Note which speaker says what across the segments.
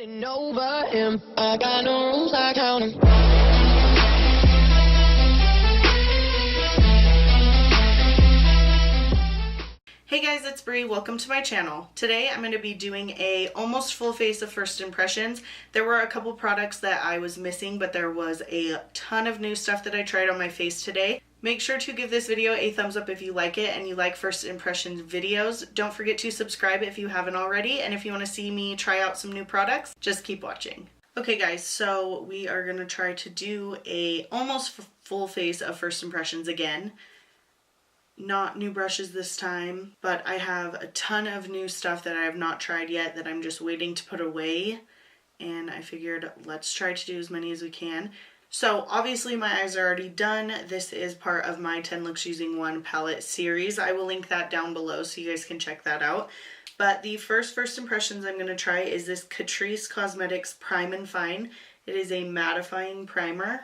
Speaker 1: Getting over him. I got no rules, I count 'em.
Speaker 2: Hey guys, it's Bree. Welcome to my channel. Today I'm going to be doing a almost full face of first impressions. There were a couple products that I was missing, but there was a ton of new stuff that I tried on my face today. Make sure to give this video a thumbs up if you like it and you like first impressions videos. Don't forget to subscribe if you haven't already, and if you want to see me try out some new products, just keep watching. Okay guys, so we are going to try to do a almost full face of first impressions again. Not new brushes this time, but I have a ton of new stuff that I have not tried yet that I'm just waiting to put away, and I figured let's try to do as many as we can. So obviously my eyes are already done. This is part of my 10 looks using one palette series. I will link that down below so you guys can check that out. But the first impressions I'm going to try is this Catrice Cosmetics Prime and Fine. It is a mattifying primer.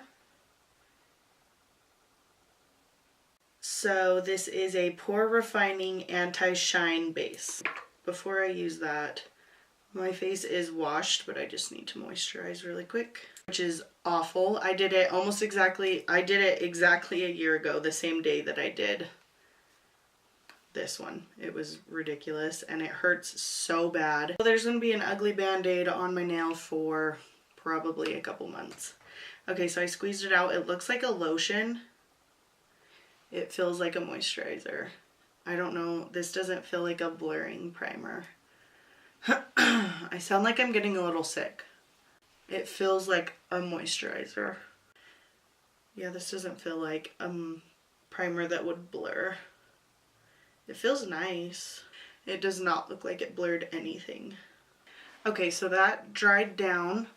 Speaker 2: So this is a pore refining anti-shine base. Before I use that, my face is washed, but I just need to moisturize really quick, which is awful. I did it exactly a year ago, the same day that I did this one. It was ridiculous and it hurts so bad. So there's going to be an ugly band-aid on my nail for probably a couple months. Okay, so I squeezed it out. It looks like a lotion. It feels like a moisturizer. I don't know, this doesn't feel like a blurring primer. I sound like I'm getting a little sick. It feels like a moisturizer. Yeah, this doesn't feel like a primer that would blur. It feels nice. It does not look like it blurred anything. Okay, so that dried down,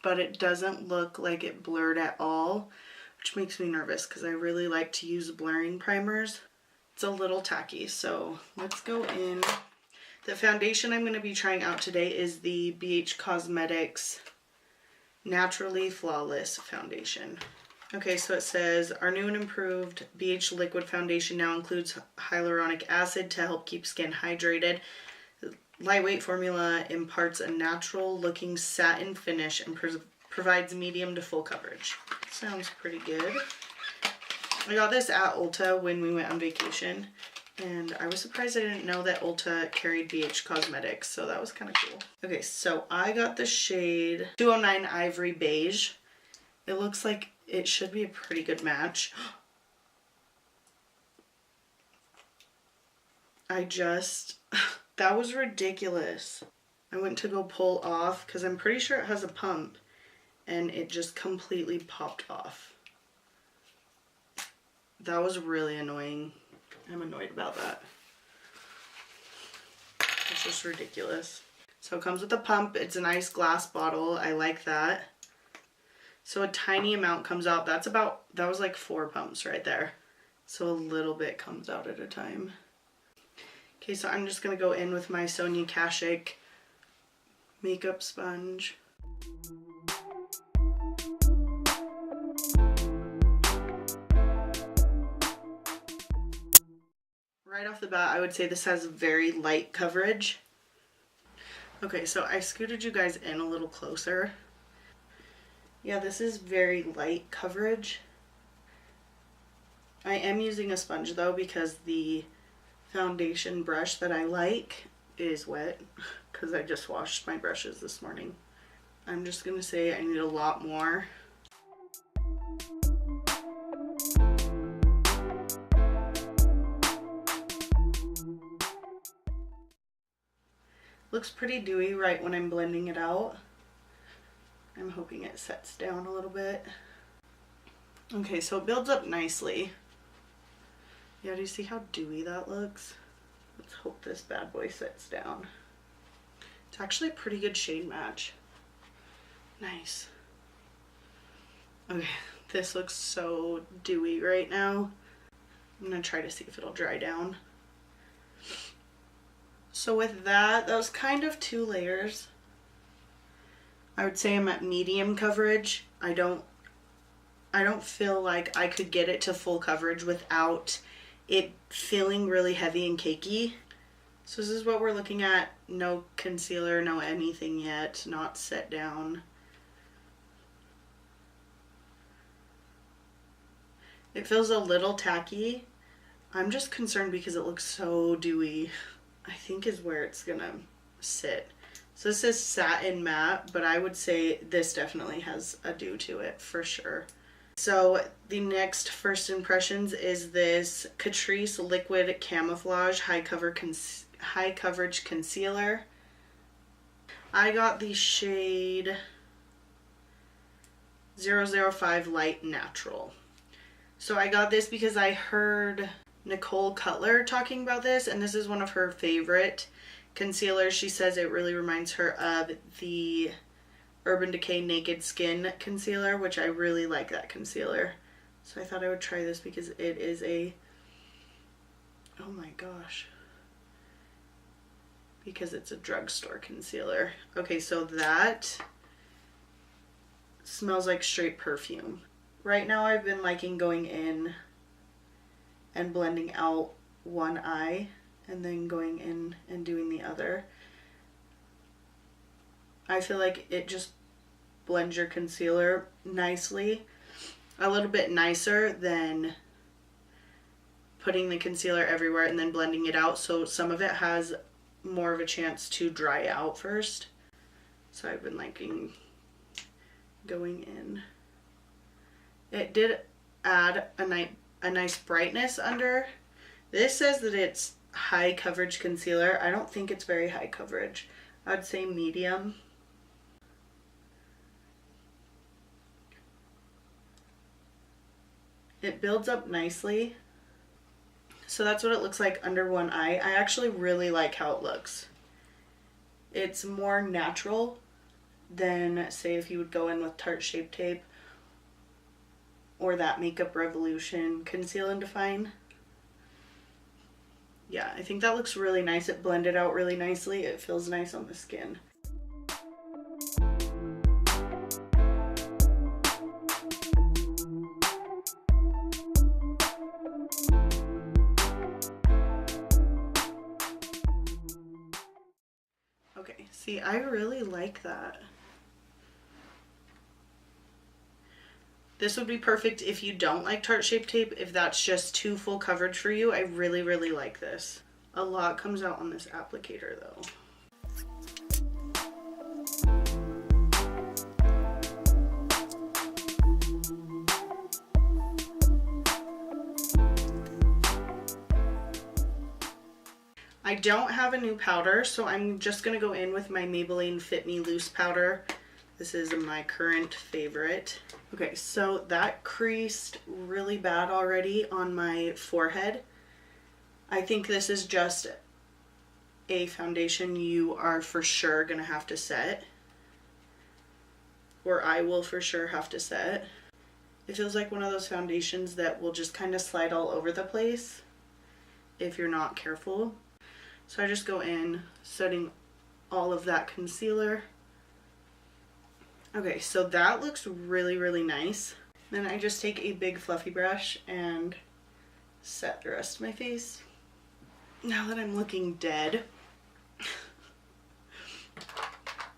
Speaker 2: but it doesn't look like it blurred at all, which makes me nervous because I really like to use blurring primers. It's a little tacky, so let's go in. The foundation I'm going to be trying out today is the BH Cosmetics Naturally Flawless Foundation. Okay, so it says, our new and improved BH Liquid Foundation now includes hyaluronic acid to help keep skin hydrated. The lightweight formula imparts a natural looking satin finish and provides medium to full coverage. Sounds pretty good. I got this at Ulta when we went on vacation, and I was surprised I didn't know that Ulta carried BH Cosmetics, so that was kind of cool. Okay, so I got the shade 209 Ivory Beige. It looks like it should be a pretty good match. That was ridiculous. I went to go pull off because I'm pretty sure it has a pump, and it just completely popped off. That was really annoying. I'm annoyed about that. It's just ridiculous. So it comes with a pump. It's a nice glass bottle. I like that. So a tiny amount comes out. That was like 4 pumps right there. So a little bit comes out at a time. Okay, so I'm just going to go in with my Sonia Kashuk makeup sponge. Right off the bat, I would say this has very light coverage. Okay, so I scooted you guys in a little closer. Yeah, this is very light coverage. I am using a sponge though because the foundation brush that I like is wet because I just washed my brushes this morning. I'm just going to say I need a lot more. Looks pretty dewy right when I'm blending it out. I'm hoping it sets down a little bit. Okay, so it builds up nicely. Yeah, do you see how dewy that looks? Let's hope this bad boy sets down. It's actually a pretty good shade match. Nice. Okay, this looks so dewy right now. I'm gonna try to see if it'll dry down. So with that was kind of 2 layers. I would say I'm at medium coverage. I don't feel like I could get it to full coverage without it feeling really heavy and cakey. So this is what we're looking at No concealer, no anything yet, not set down. It feels a little tacky. I'm just concerned because it looks so dewy. I think is where it's gonna sit. So this is satin matte, but I would say this definitely has a dew to it for sure. So the next first impressions is this Catrice Liquid Camouflage High Coverage Concealer. I got the shade 005 Light Natural. So I got this because I heard Nicole Cutler talking about this, and this is one of her favorite concealers. She says it really reminds her of the Urban Decay Naked Skin concealer, which I really like that concealer. So I thought I would try this because it is a, oh my gosh, because it's a drugstore concealer. Okay, so that smells like straight perfume. Right now I've been liking going in and blending out one eye and then going in and doing the other. I feel like it just blends your concealer nicely, a little bit nicer than putting the concealer everywhere and then blending it out, so some of it has more of a chance to dry out first. So I've been liking going in. It did add a nice brightness under. This says that it's high coverage concealer. I don't think it's very high coverage. I'd say medium. It builds up nicely. So that's what it looks like under one eye. I actually really like how it looks. It's more natural than, say, if you would go in with Tarte Shape Tape or that Makeup Revolution Conceal and Define. Yeah, I think that looks really nice. It blended out really nicely. It feels nice on the skin. Okay, see, I really like that. This would be perfect if you don't like Tarte Shape Tape, if that's just too full coverage for you. I really, really like this. A lot comes out on this applicator though. I don't have a new powder, so I'm just going to go in with my Maybelline Fit Me Loose powder. This is my current favorite. Okay, so that creased really bad already on my forehead. I think this is just a foundation you are for sure going to have to set. Or I will for sure have to set. It feels like one of those foundations that will just kind of slide all over the place if you're not careful. So I just go in, setting all of that concealer. Okay, so that looks really, really nice. Then I just take a big fluffy brush and set the rest of my face. Now that I'm looking dead,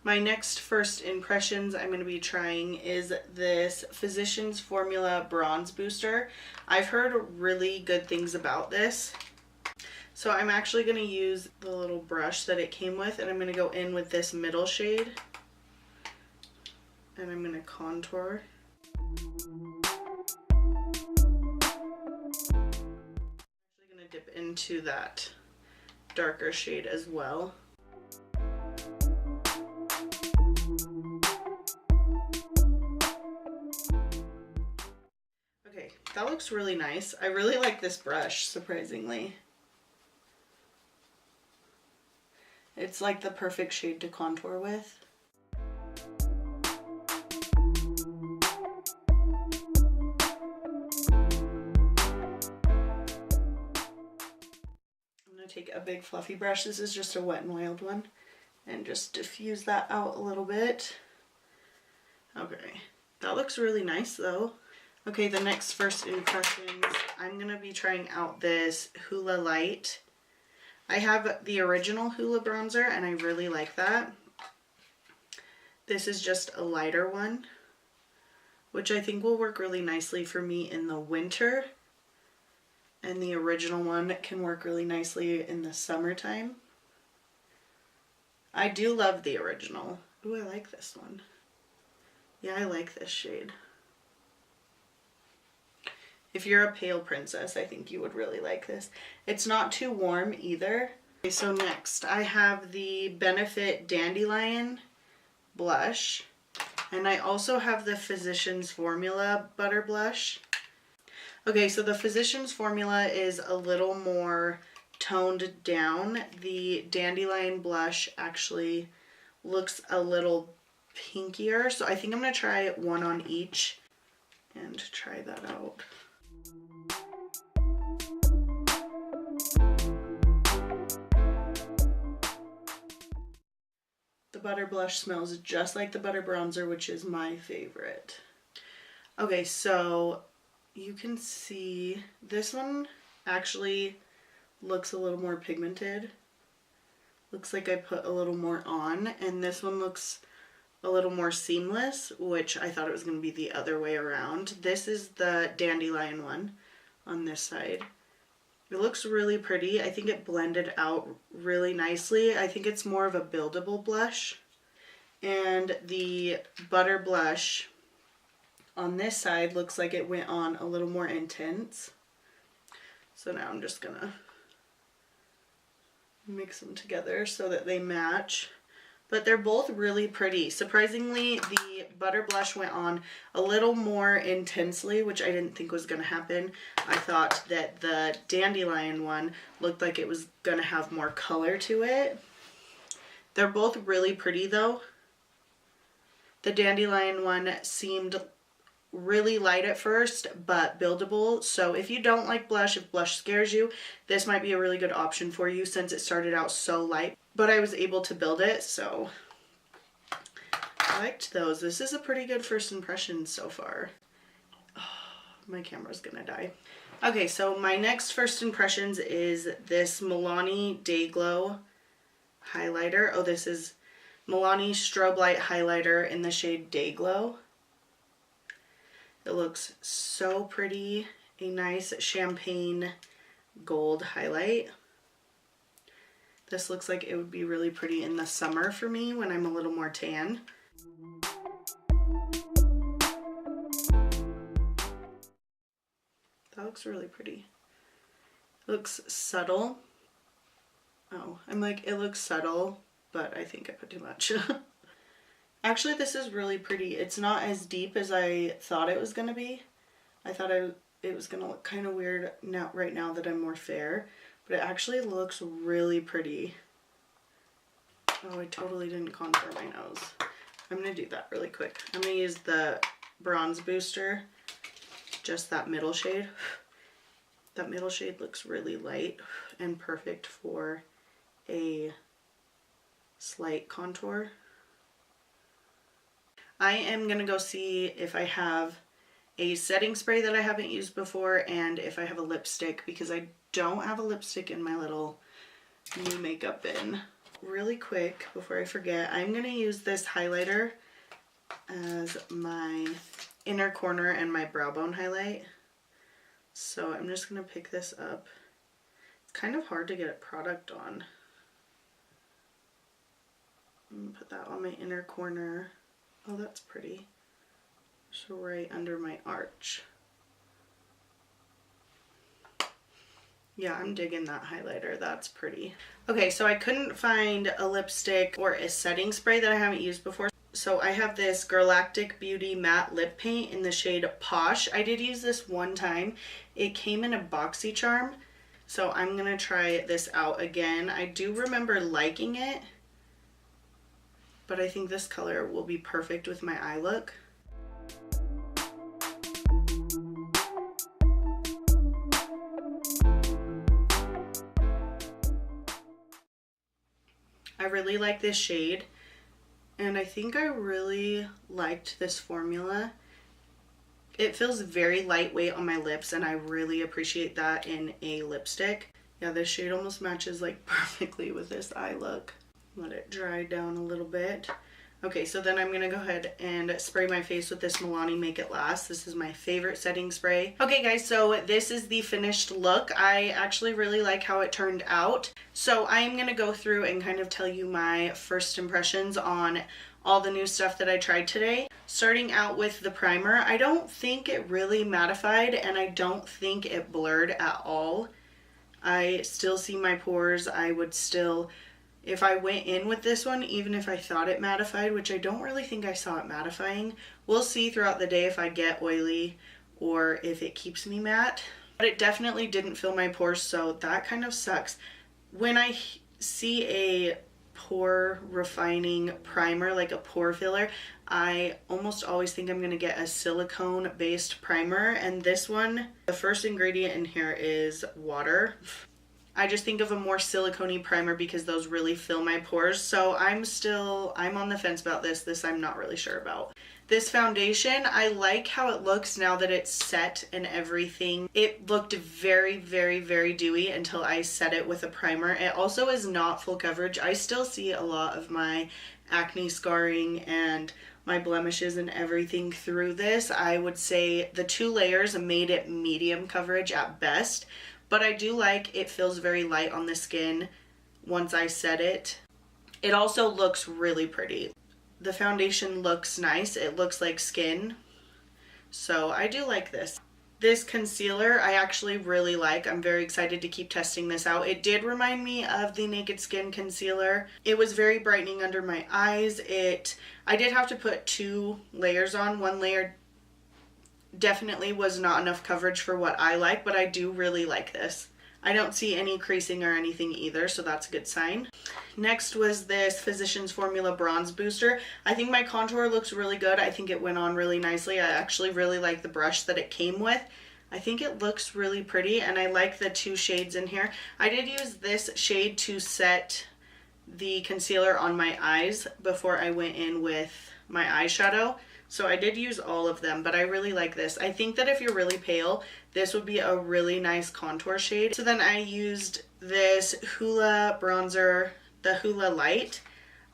Speaker 2: my next first impressions I'm going to be trying is this Physicians Formula Bronze Booster. I've heard really good things about this. So I'm actually going to use the little brush that it came with, and I'm going to go in with this middle shade. And I'm going to contour. I'm actually going to dip into that darker shade as well. Okay, that looks really nice. I really like this brush, surprisingly. It's like the perfect shade to contour with. Take a big fluffy brush. This is just a Wet n Wild one, and just diffuse that out a little bit. Okay, that looks really nice though. Okay, the next first impressions, I'm gonna be trying out this Hoola Lite I have the original Hoola bronzer and I really like that. This is just a lighter one, which I think will work really nicely for me in the winter. And the original one can work really nicely in the summertime. I do love the original. Ooh, I like this one. Yeah, I like this shade. If you're a pale princess, I think you would really like this. It's not too warm either. Okay, so next I have the Benefit Dandelion blush. And I also have the Physicians Formula Butter Blush. Okay, so the Physicians Formula is a little more toned down. The Dandelion blush actually looks a little pinkier. So I think I'm going to try one on each and try that out. The butter blush smells just like the butter bronzer, which is my favorite. Okay, so you can see this one actually looks a little more pigmented. Looks like I put a little more on, and this one looks a little more seamless, which I thought it was going to be the other way around. This is the Dandelion one on this side. It looks really pretty. I think it blended out really nicely. I think it's more of a buildable blush. And the butter blush on this side looks like it went on a little more intense. So now I'm just gonna mix them together so that they match. But they're both really pretty. Surprisingly, the butter blush went on a little more intensely, which I didn't think was going to happen. I thought that the Dandelion one looked like it was going to have more color to it. They're both really pretty though. The Dandelion one seemed really light at first, but buildable. So if you don't like blush, if blush scares you, this might be a really good option for you since it started out so light. But I was able to build it, so I liked those. This is a pretty good first impression so far. Oh, my camera's gonna die. Okay, so my next first impressions is this Milani Day Glow highlighter. Oh, this is Milani Strobe Light Highlighter in the shade Day Glow. It looks so pretty. A nice champagne gold highlight. This looks like it would be really pretty in the summer for me when I'm a little more tan. That looks really pretty. It looks subtle. Oh, I'm like, it looks subtle, but I think I put too much. Actually, this is really pretty. It's not as deep as I thought it was going to be. I thought it was going to look kind of weird now, right now that I'm more fair. But it actually looks really pretty. Oh, I totally didn't contour my nose. I'm going to do that really quick. I'm going to use the Bronze Booster, just that middle shade. That middle shade looks really light and perfect for a slight contour. I am going to go see if I have a setting spray that I haven't used before and if I have a lipstick, because I don't have a lipstick in my little new makeup bin. Really quick, before I forget, I'm going to use this highlighter as my inner corner and my brow bone highlight. So I'm just going to pick this up. It's kind of hard to get a product on. I'm going to put that on my inner corner. Oh, that's pretty. So right under my arch. Yeah, I'm digging that highlighter. That's pretty. Okay, so I couldn't find a lipstick or a setting spray that I haven't used before. So I have this Galactic Beauty Matte Lip Paint in the shade Posh. I did use this one time. It came in a BoxyCharm. So I'm going to try this out again. I do remember liking it, but I think this color will be perfect with my eye look. I really like this shade, and I think I really liked this formula. It feels very lightweight on my lips, and I really appreciate that in a lipstick. Yeah, this shade almost matches like perfectly with this eye look. Let it dry down a little bit. Okay, so then I'm gonna go ahead and spray my face with this Milani Make It Last. This is my favorite setting spray. Okay guys, so this is the finished look. I actually really like how it turned out. So I'm gonna go through and kind of tell you my first impressions on all the new stuff that I tried today. Starting out with the primer, I don't think it really mattified and I don't think it blurred at all. I still see my pores. I would still, if I went in with this one, even if I thought it mattified, which I don't really think I saw it mattifying, we'll see throughout the day if I get oily or if it keeps me matte. But it definitely didn't fill my pores, so that kind of sucks. When I see a pore refining primer, like a pore filler, I almost always think I'm going to get a silicone based primer, and this one, the first ingredient in here is water. I just think of a more silicone-y primer because those really fill my pores. So I'm on the fence about this. This I'm not really sure about. This foundation, I like how it looks now that it's set and everything. It looked very, very, very dewy until I set it with a primer. It also is not full coverage. I still see a lot of my acne scarring and my blemishes and everything through this. I would say the 2 layers made it medium coverage at best. But I do like it feels very light on the skin once I set it. It also looks really pretty. The foundation looks nice. It looks like skin. So I do like this. This concealer I actually really like. I'm very excited to keep testing this out. It did remind me of the Naked Skin concealer. It was very brightening under my eyes. I did have to put 2 layers on. 1 layer definitely was not enough coverage for what I like, but I do really like this. I don't see any creasing or anything either, so that's a good sign. Next was this Physicians Formula Bronze Booster. I think my contour looks really good. I think it went on really nicely. I actually really like the brush that it came with. I think it looks really pretty, and I like the 2 shades in here. I did use this shade to set the concealer on my eyes before I went in with my eyeshadow. So I did use all of them, but I really like this. I think that if you're really pale, this would be a really nice contour shade. So then I used this Hoola bronzer, the Hoola Lite.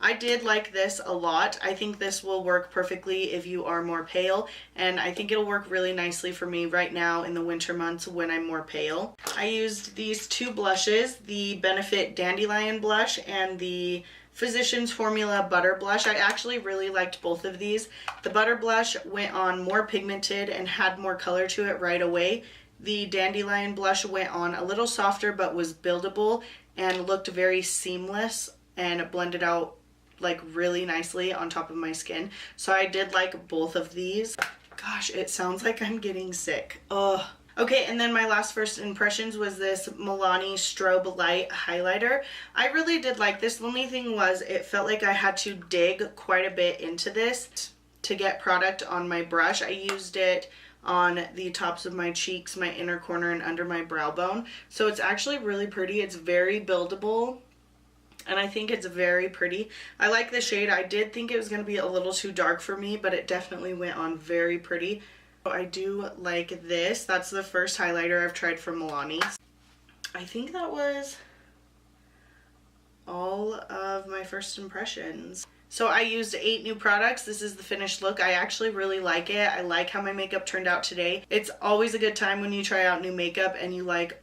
Speaker 2: I did like this a lot. I think this will work perfectly if you are more pale, and I think it'll work really nicely for me right now in the winter months when I'm more pale. I used these 2 blushes, the Benefit Dandelion blush and the Physicians Formula Butter Blush. I actually really liked both of these. The Butter Blush went on more pigmented and had more color to it right away. The Dandelion Blush went on a little softer but was buildable and looked very seamless and blended out like really nicely on top of my skin. So I did like both of these. Gosh, it sounds like I'm getting sick. Ugh. Okay, and then my last first impressions was this Milani Strobe Light highlighter. I really did like this. The only thing was it felt like I had to dig quite a bit into this to get product on my brush. I used it on the tops of my cheeks, my inner corner, and under my brow bone. So it's actually really pretty. It's very buildable, and I think it's very pretty. I like the shade. I did think it was going to be a little too dark for me, but it definitely went on very pretty. I do like this. That's the first highlighter I've tried from Milani. I think that was all of my first impressions. So I used 8 new products. This is the finished look. I actually really like it. I like how my makeup turned out today. It's always a good time when you try out new makeup and you like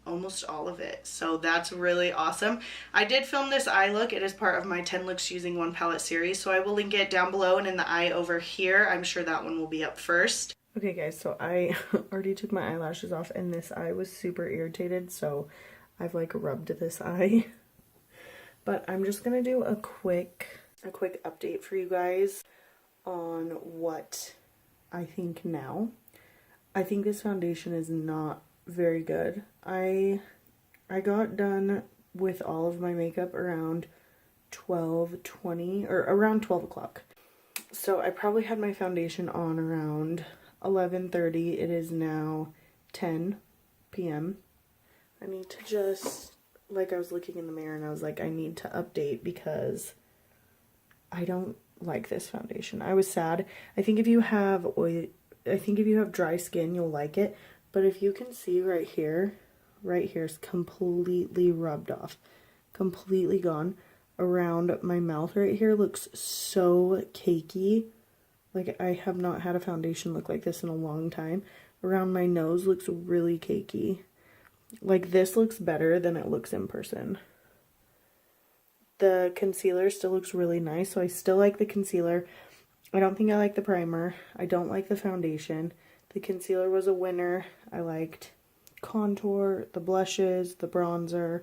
Speaker 2: almost all of it. So that's really awesome. I did film this eye look. It is part of my 10 looks using 1 palette series. So I will link it down below and in the eye over here. I'm sure that one will be up first. Okay guys, so I already took my eyelashes off and this eye was super irritated. So I've like rubbed this eye. But I'm just going to do a quick update for you guys on what I think now. I think this foundation is not very good. I got done with all of my makeup around 12:20 or around 12 o'clock. So I probably had my foundation on around 11:30. It is now 10 p.m. I need to just, like, I was looking in the mirror and I was like, I need to update because I don't like this foundation. I was sad. I think if you have dry skin, you'll like it. But if you can see right here right here is completely rubbed off. Completely gone. Around my mouth right here looks so cakey. Like, I have not had a foundation look like this in a long time. Around my nose looks really cakey. Like, this looks better than it looks in person. The concealer still looks really nice, so I still like the concealer. I don't think I like the primer. I don't like the foundation. The concealer was a winner. I liked contour, the blushes, the bronzer,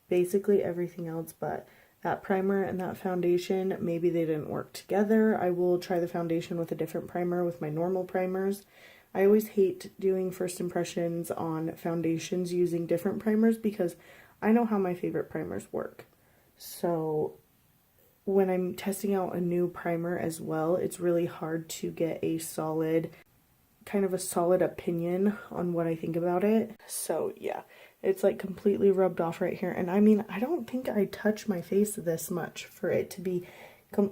Speaker 2: basically everything else, but that primer and that foundation, maybe they didn't work together. I will try the foundation with a different primer with my normal primers. I always hate doing first impressions on foundations using different primers because I know how my favorite primers work. So when I'm testing out a new primer as well, it's really hard to get a solid opinion on what I think about it. So yeah, it's like completely rubbed off right here. And I mean, I don't think I touch my face this much for it to be,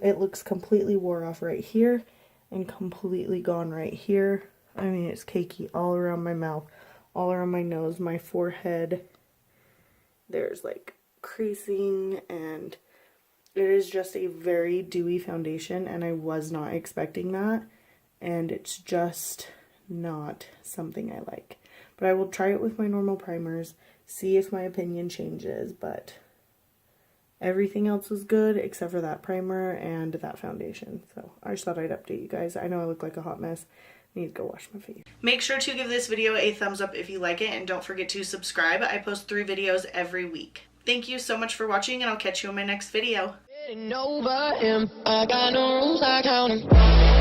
Speaker 2: it looks completely wore off right here and completely gone right here. I mean, it's cakey all around my mouth, all around my nose, my forehead. There's like creasing, and it is just a very dewy foundation, and I was not expecting that, and it's just not something I like. But I will try it with my normal primers, see if my opinion changes, but everything else was good except for that primer and that foundation. So I just thought I'd update you guys. I know I look like a hot mess. I need to go wash my face. Make sure to give this video a thumbs up if you like it, and don't forget to subscribe. I post 3 videos every week. Thank you so much for watching, and I'll catch you in my next video.
Speaker 1: Getting over him. I got no rules, I count 'em.